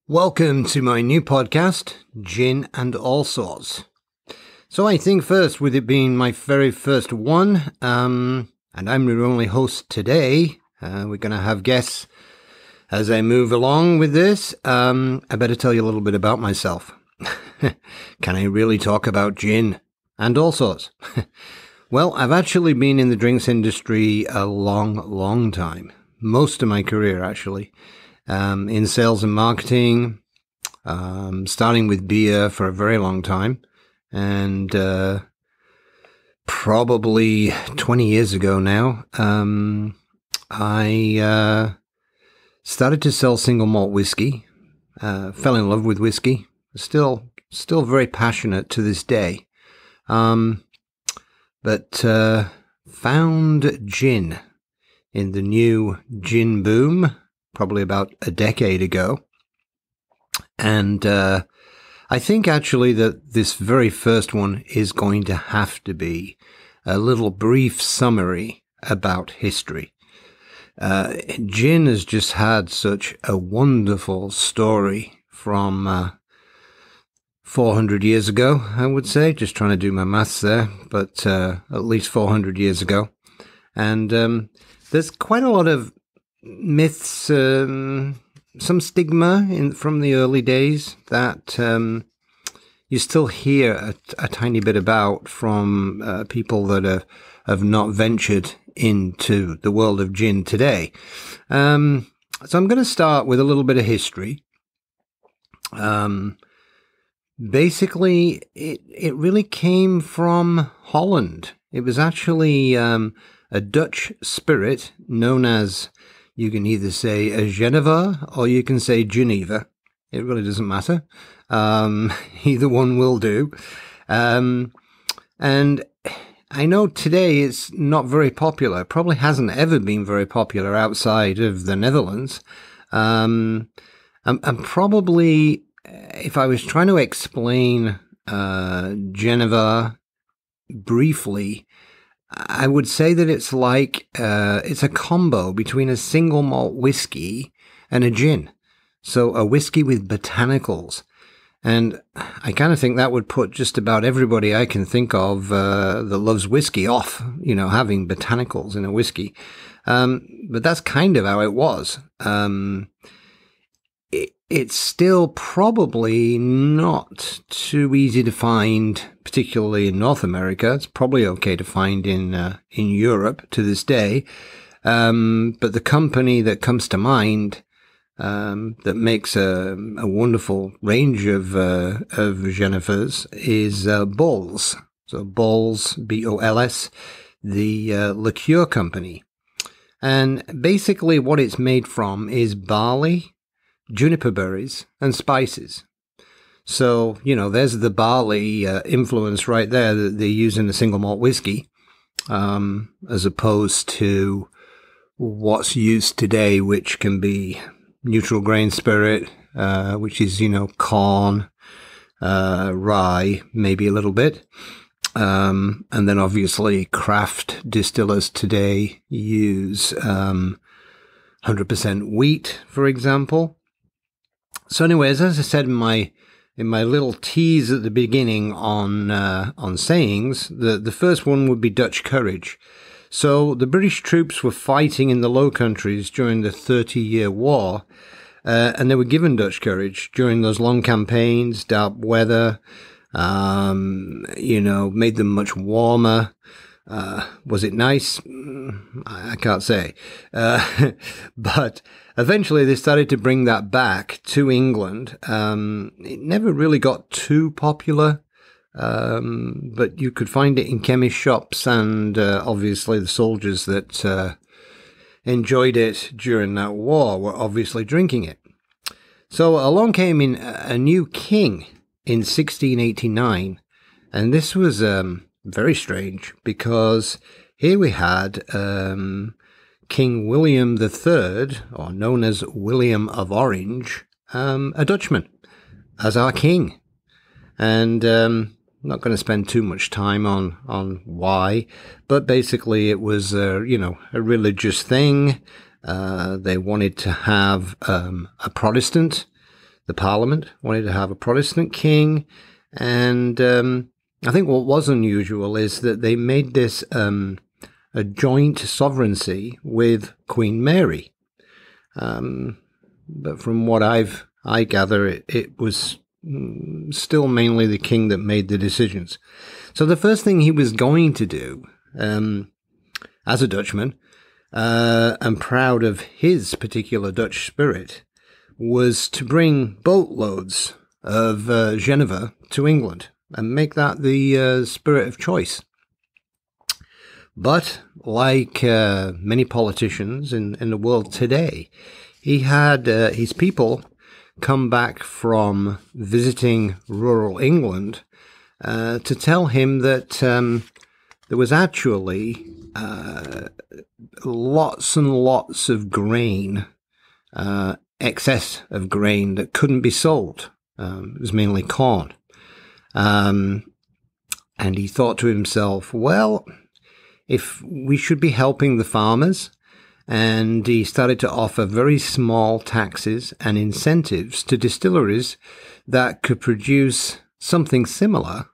Welcome to my new podcast, Gin and All Sorts. So I think first, with it being my very first one, and I'm your only host today, we're going to have guests as I move along with this. I better tell you a little bit about myself. Can I really talk about gin and all sorts? Well, I've actually been in the drinks industry a long time. Most of my career, actually. In sales and marketing, starting with beer for a very long time. And probably 20 years ago now, I started to sell single malt whiskey, fell in love with whiskey, still very passionate to this day. But found gin in the new gin boom, probably about a decade ago. And I think actually that this very first one is going to have to be a little brief summary about history. Gin has just had such a wonderful story from 400 years ago, I would say, just trying to do my maths there, but at least 400 years ago. And there's quite a lot of myths, some stigma from the early days that you still hear a tiny bit about from people that have not ventured into the world of gin today. So I'm going to start with a little bit of history. Basically, it really came from Holland. It was actually a Dutch spirit known as, you can either say a Geneva or you can say Geneva. It really doesn't matter. Either one will do. And I know today it's not very popular. Probably hasn't ever been very popular outside of the Netherlands. And probably, if I was trying to explain Geneva briefly, I would say that it's like, it's a combo between a single malt whiskey and a gin. So a whiskey with botanicals. And I kind of think that would put just about everybody I can think of that loves whiskey off, having botanicals in a whiskey. But that's kind of how it was. It's still probably not too easy to find, particularly in North America. It's probably okay to find in Europe to this day. But the company that comes to mind that makes a wonderful range of Genevers is Bols. So Bols, B-O-L-S, the liqueur company. And basically what it's made from is barley, juniper berries, and spices. So, there's the barley influence right there that they use in the single malt whiskey, as opposed to what's used today, which can be neutral grain spirit, which is, corn, rye, maybe a little bit. And then obviously craft distillers today use 100% wheat, for example. So anyways, as I said in my little tease at the beginning on sayings, the first one would be Dutch courage. So the British troops were fighting in the Low Countries during the 30-Year War, and they were given Dutch courage during those long campaigns, dark weather, made them much warmer. Was it nice? I can't say. But eventually they started to bring that back to England. It never really got too popular, but you could find it in chemist shops, and obviously the soldiers that enjoyed it during that war were obviously drinking it. So along came in a new king in 1689, and this was very strange, because here we had King William III, or known as William of Orange, a Dutchman, as our king. And not going to spend too much time on why, but basically it was, a religious thing. They wanted to have a Protestant the Parliament wanted to have a Protestant king, and I think what was unusual is that they made this a joint sovereignty with Queen Mary. But from what I gather, it was still mainly the king that made the decisions. So the first thing he was going to do, as a Dutchman, and proud of his particular Dutch spirit, was to bring boatloads of Genever to England and make that the spirit of choice. But like many politicians in the world today, he had his people come back from visiting rural England to tell him that there was actually lots and lots of grain, excess of grain that couldn't be sold. It was mainly corn. And he thought to himself, well, if we should be helping the farmers, and he started to offer very small taxes and incentives to distilleries that could produce something similar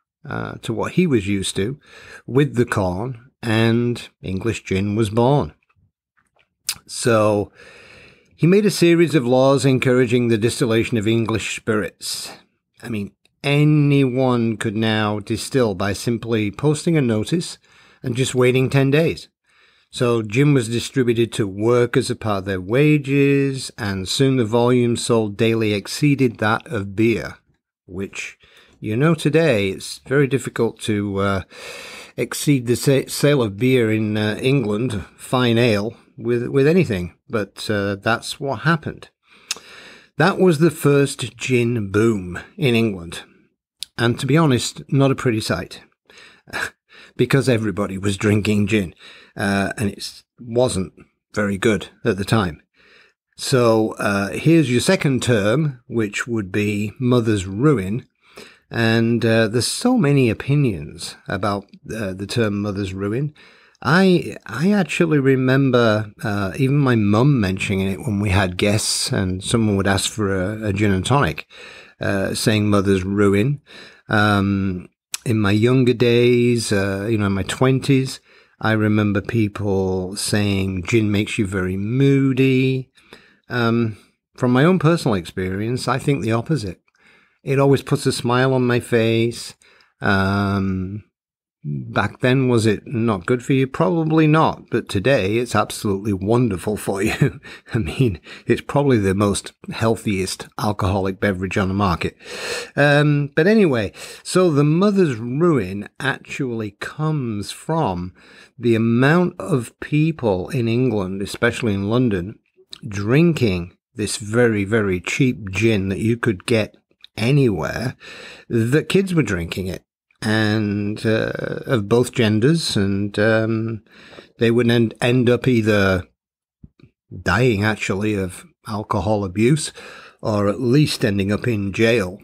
to what he was used to with the corn, and English gin was born. So he made a series of laws encouraging the distillation of English spirits. I mean, anyone could now distill by simply posting a notice and just waiting 10 days. So gin was distributed to workers as a part of their wages, and soon the volume sold daily exceeded that of beer, which, today it's very difficult to exceed the sale of beer in England, fine ale, with anything. But that's what happened. That was the first gin boom in England. And to be honest, not a pretty sight. Because everybody was drinking gin, and it wasn't very good at the time. So here's your second term, which would be Mother's Ruin. And there's so many opinions about the term Mother's Ruin. I actually remember even my mum mentioning it when we had guests and someone would ask for a gin and tonic, saying Mother's Ruin. In my younger days, in my 20s, I remember people saying gin makes you very moody. From my own personal experience, I think the opposite. It always puts a smile on my face. Back then, was it not good for you? Probably not. But today, it's absolutely wonderful for you. I mean, it's probably the most healthiest alcoholic beverage on the market. But anyway, so the Mother's Ruin actually comes from the amount of people in England, especially in London, drinking this very, very cheap gin that you could get anywhere, that kids were drinking it. And of both genders, and they would end up either dying, actually, of alcohol abuse, or at least ending up in jail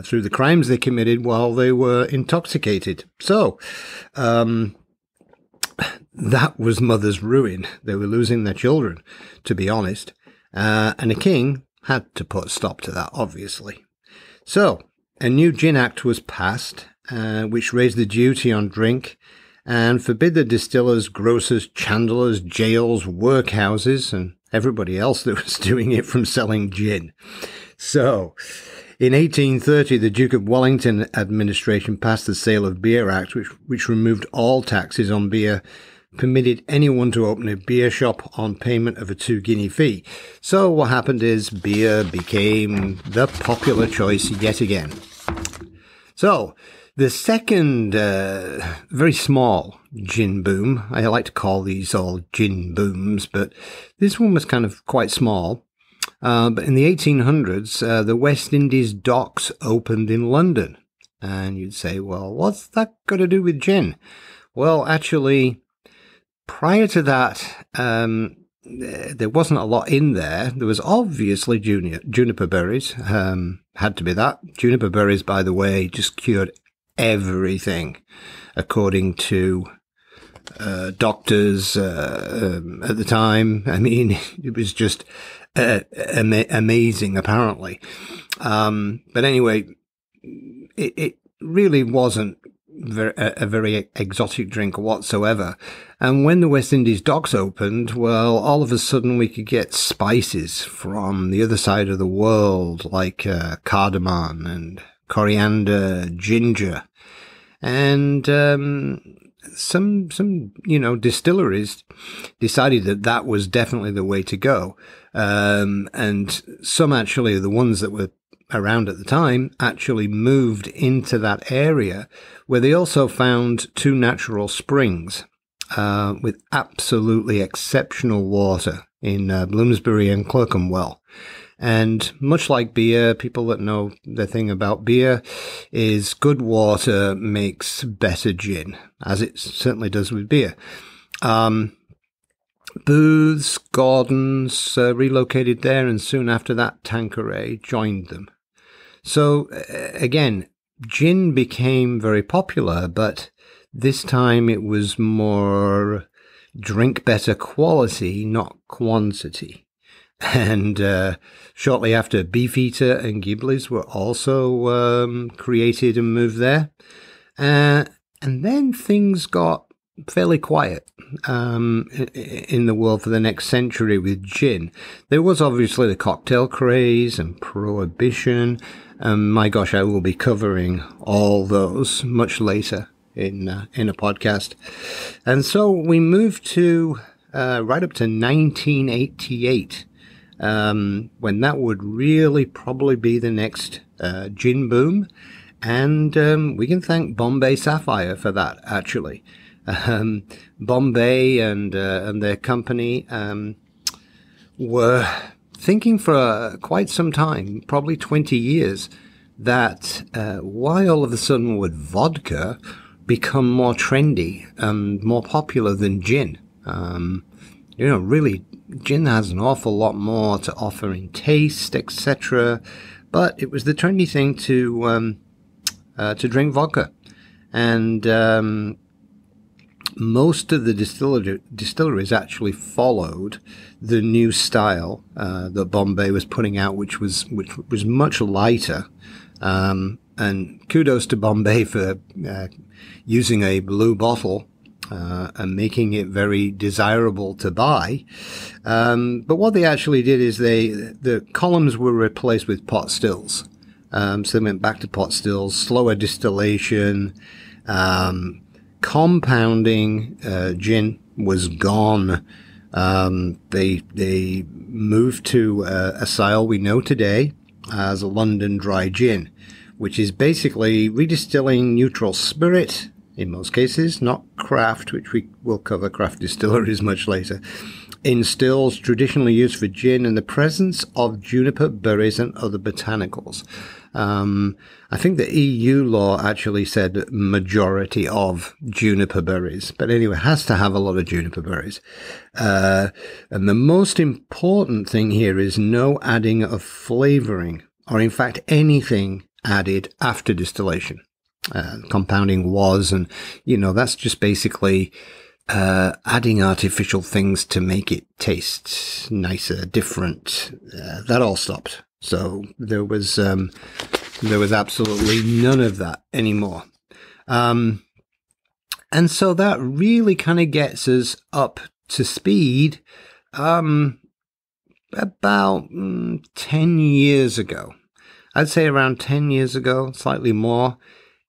through the crimes they committed while they were intoxicated. So that was Mother's Ruin. They were losing their children, to be honest. And the king had to put a stop to that, obviously. So a new Gin Act was passed, which raised the duty on drink and forbid the distillers, grocers, chandlers, jails, workhouses, and everybody else that was doing it from selling gin. So, in 1830, the Duke of Wellington administration passed the Sale of Beer Act, which removed all taxes on beer, permitted anyone to open a beer shop on payment of a 2-guinea fee. So what happened is beer became the popular choice yet again. So the second very small gin boom, I like to call these all gin booms, but this one was kind of quite small. But in the 1800s, the West Indies docks opened in London. And you'd say, well, what's that got to do with gin? Well, actually, prior to that, there wasn't a lot in there. There was obviously juniper berries. Had to be that. Juniper berries, by the way, just cured everything, according to doctors at the time. I mean, it was just amazing, apparently. But anyway, it really wasn't a very exotic drink whatsoever. And when the West Indies docks opened, well, all of a sudden we could get spices from the other side of the world, like cardamom and coriander, ginger, and some distilleries decided that was definitely the way to go. And some, actually, the ones that were around at the time, actually moved into that area, where they also found 2 natural springs with absolutely exceptional water in Bloomsbury and Clerkenwell. And much like beer, people that know their thing about beer, is good water makes better gin, as it certainly does with beer. Booths, Gordons relocated there, and soon after that, Tanqueray joined them. So again, gin became very popular, but this time it was more drink better quality, not quantity. And shortly after, Beefeater and Ghiblis were also created and moved there. And then things got fairly quiet in the world for the next century with gin. There was obviously the cocktail craze and prohibition. My gosh, I will be covering all those much later in a podcast. And so we moved to right up to 1988, when that would really probably be the next gin boom. And we can thank Bombay Sapphire for that, actually. Bombay and their company were thinking for quite some time, probably 20 years, that why all of a sudden would vodka become more trendy and more popular than gin? Really, gin has an awful lot more to offer in taste, etc. But it was the trendy thing to drink vodka. And most of the distilleries actually followed the new style that Bombay was putting out, which was much lighter. And kudos to Bombay for using a blue bottle and making it very desirable to buy. But what they actually did is the columns were replaced with pot stills. So they went back to pot stills, slower distillation. Compounding gin was gone. They moved to a style we know today as a London dry gin, which is basically redistilling neutral spirit, in most cases, not craft, which we will cover craft distilleries much later, in stills traditionally used for gin in the presence of juniper berries and other botanicals. I think the EU law actually said majority of juniper berries, but anyway, it has to have a lot of juniper berries. And the most important thing here is no adding of flavoring, or in fact anything added after distillation. Compounding was, and that's just basically adding artificial things to make it taste nicer, different. That all stopped. So there was absolutely none of that anymore. And so that really kind of gets us up to speed about 10 years ago. I'd say around 10 years ago, slightly more,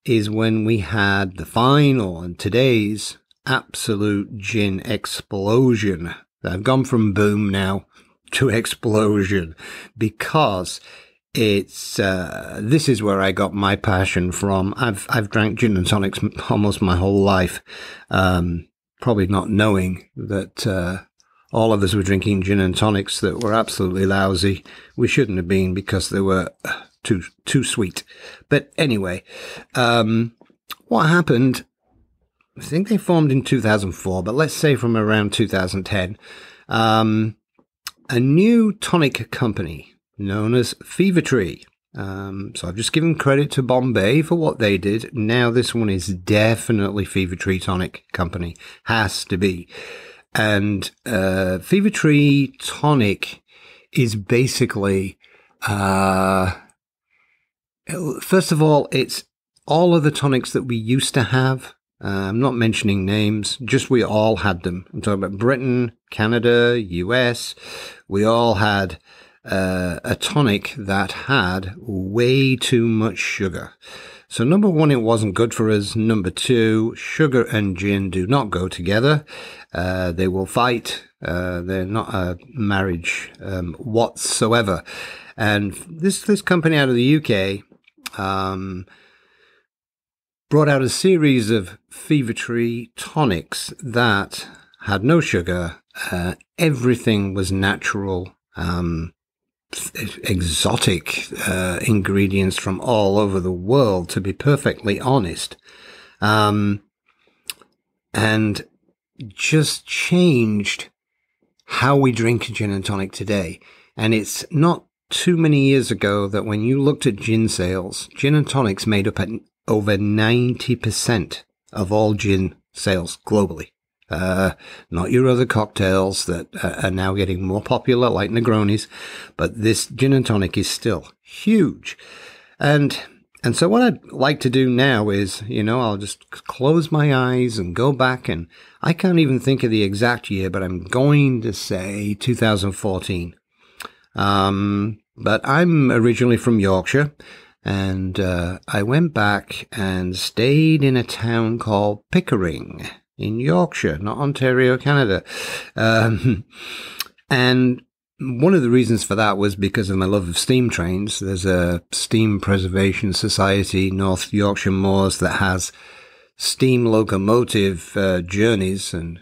is when we had the final and today's absolute gin explosion. I've gone from boom now to explosion, because it's this is where I got my passion from. I've drank gin and tonics almost my whole life, probably not knowing that all of us were drinking gin and tonics that were absolutely lousy. We shouldn't have been, because they were too sweet. But anyway, what happened? I think they formed in 2004, but let's say from around 2010. A new tonic company known as Fever Tree So I've just given credit to Bombay for what they did. Now this one is definitely Fever Tree Tonic Company. Has to be. And Fever Tree Tonic is basically, first of all, it's all of the tonics that we used to have. I'm not mentioning names, just we all had them. I'm talking about Britain, Canada, US. We all had a tonic that had way too much sugar. So number one, it wasn't good for us. Number two, sugar and gin do not go together. They will fight. They're not a marriage whatsoever. And this company out of the UK brought out a series of Fever Tree tonics that had no sugar. Everything was natural, exotic ingredients from all over the world, to be perfectly honest. And just changed how we drink gin and tonic today. And it's not too many years ago that when you looked at gin sales, gin and tonics made up at over 90% of all gin sales globally. Not your other cocktails that are now getting more popular, like Negronis, but this gin and tonic is still huge. And so what I'd like to do now is, I'll just close my eyes and go back, and I can't even think of the exact year, but I'm going to say 2014. But I'm originally from Yorkshire, and I went back and stayed in a town called Pickering in Yorkshire, not Ontario, Canada. And one of the reasons for that was because of my love of steam trains. There's a Steam Preservation Society, North Yorkshire Moors, that has steam locomotive journeys and,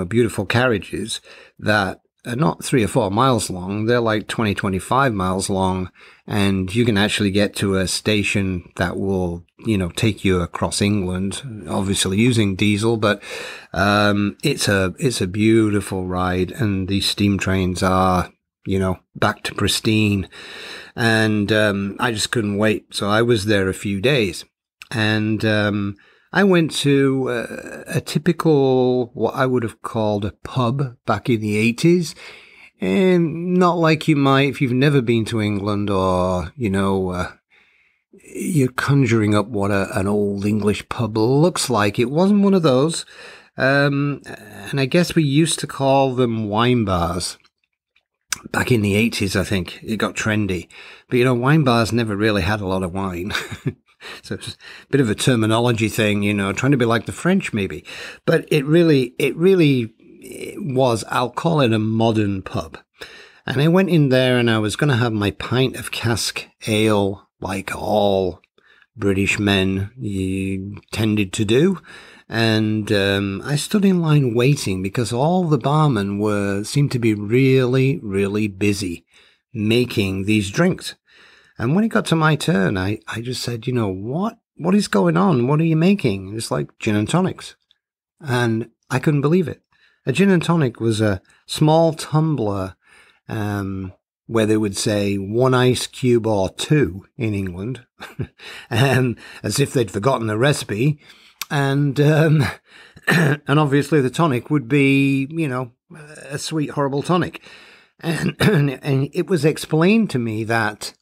beautiful carriages that are not 3 or 4 miles long. They're like 20, 25 miles long. And you can actually get to a station that will, take you across England, obviously using diesel, but it's a beautiful ride. And these steam trains are, back to pristine. And I just couldn't wait. So I was there a few days. And I went to a typical, what I would have called a pub back in the 80s. And not like you might if you've never been to England, or, you're conjuring up what an old English pub looks like. It wasn't one of those. And I guess we used to call them wine bars. Back in the 80s, I think it got trendy. But, wine bars never really had a lot of wine. So it's a bit of a terminology thing, trying to be like the French maybe. But it really was, I'll call it a modern pub. And I went in there and I was going to have my pint of cask ale, like all British men tended to do. And I stood in line waiting because all the barmen seemed to be really, really busy making these drinks. And when it got to my turn, I just said, what is going on? What are you making? It's like gin and tonics. And I couldn't believe it. A gin and tonic was a small tumbler where they would say 1 ice cube or 2 in England, as if they'd forgotten the recipe. And and obviously the tonic would be, a sweet, horrible tonic. And it was explained to me that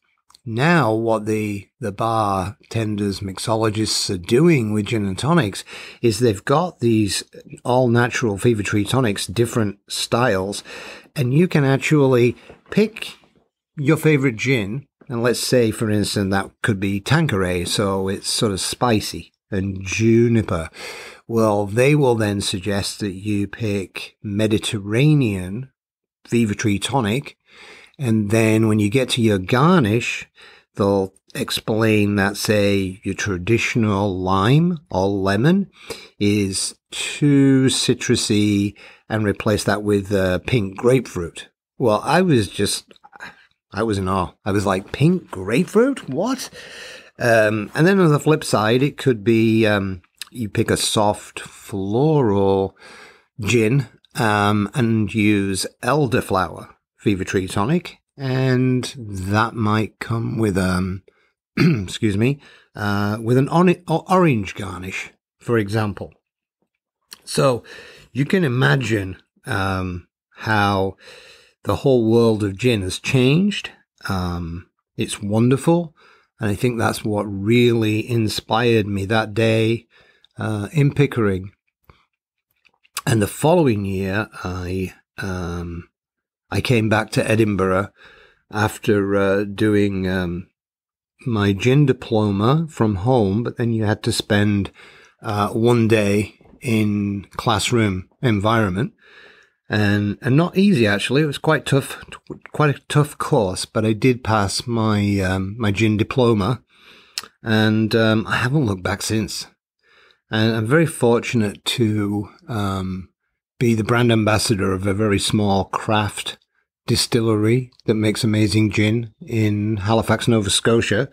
now what the bartenders, mixologists are doing with gin and tonics is they've got these all-natural Fever Tree tonics, different styles, and you can actually pick your favorite gin, and let's say, for instance, that could be Tanqueray, so it's sort of spicy, and juniper. Well, they will then suggest that you pick Mediterranean Fever Tree tonic, and then when you get to your garnish, they'll explain that, say, your traditional lime or lemon is too citrusy, and replace that with pink grapefruit. Well, I was in awe. I was like, pink grapefruit? What? And then on the flip side, it could be you pick a soft floral gin and use elderflower Fever Tree tonic, and that might come with excuse me, with an orange garnish, for example. So you can imagine how the whole world of gin has changed. It's wonderful. And I think that's what really inspired me that day in Pickering. And the following year, I came back to Edinburgh after doing my gin diploma from home, but then you had to spend one day in classroom environment. And not easy, actually. It was quite tough, quite a tough course, but I did pass my my gin diploma, and I haven't looked back since. And I'm very fortunate to be the brand ambassador of a very small craft distillery that makes amazing gin in Halifax, Nova Scotia,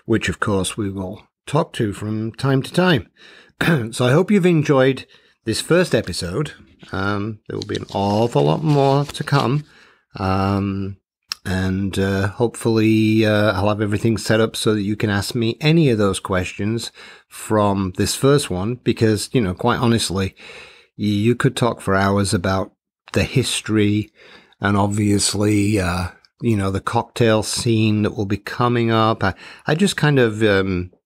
which, of course, we will talk to from time to time. So I hope you've enjoyed this first episode. There will be an awful lot more to come. And hopefully I'll have everything set up so that you can ask me any of those questions from this first one, because, you know, quite honestly, you could talk for hours about the history and obviously, you know, the cocktail scene that will be coming up. I just kind of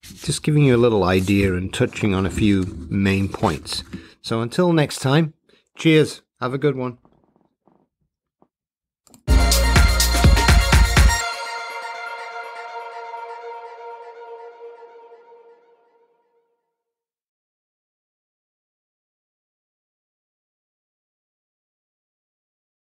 just giving you a little idea and touching on a few main points. So until next time, cheers. Have a good one.